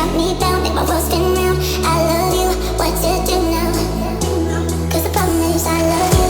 got me bound, make my world spin round. I love you, what to do now? 'Cause the problem is I love you.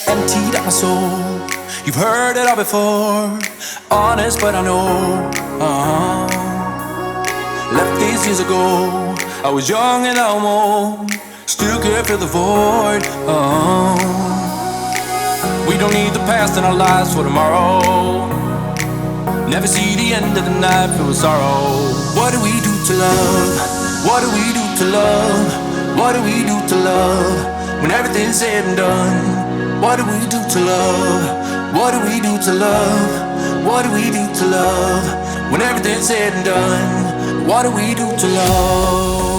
Emptied out my soul. You've heard it all before. Honest, but I know. Left these years ago. I was young and I'm old. Still can't fill the void. We don't need the past in our lives for tomorrow. Never see the end of the night filled with sorrow. What do we do to love? What do we do to love? What do we do to love? When everything's said and done. What do we do to love? What do we do to love? What do we do to love? When everything's said and done. What do we do to love?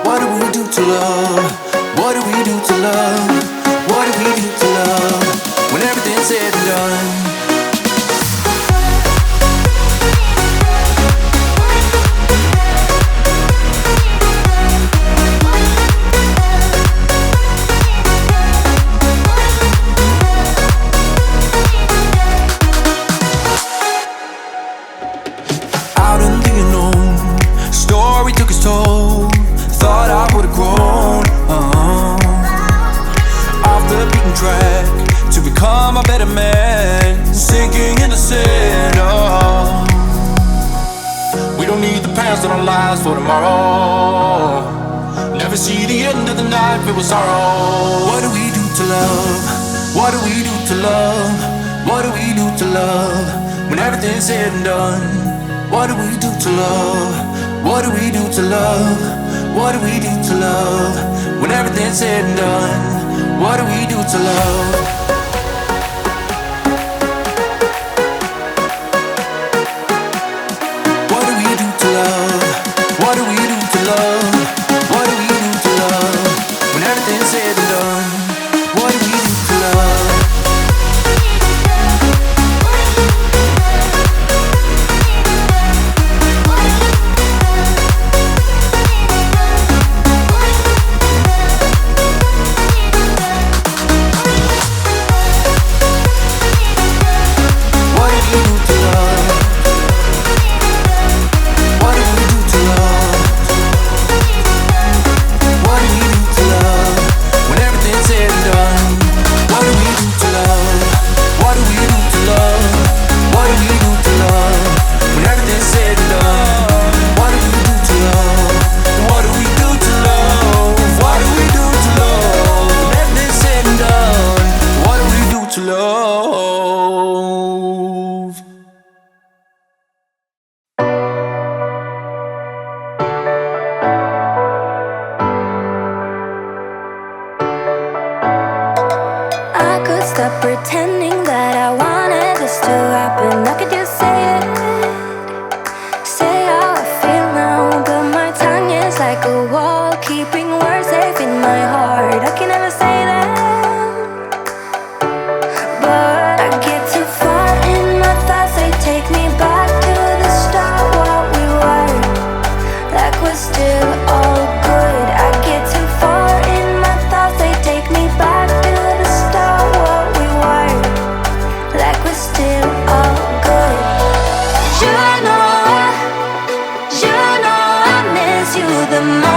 What do we do to love? What do we do to love? What do we do to love? When everything's said and done. Out in the unknown, story took its toll. Thought I would've grown off the beaten track to become a better man, sinking in the sand. We don't need the past in our lives for tomorrow. Never see the end of the night filled with sorrow. What do we do to love? What do we do to love? What do we do to love? When everything's said and done. What do we do to love? What do we do to love? What do we do to love? When everything's said and done. What do we do to love? What do we do to pretending that I wanted this to happen. I could just say it, say how I feel now, but my tongue is like a wall, keeping words safe in my heart. I can never say that, but I get too far in my thoughts. They take me back to the start, what we were, like we're still all good. I get too far in my thoughts. They take me back to the start, what we were, like we're still all good. You know I miss you the most.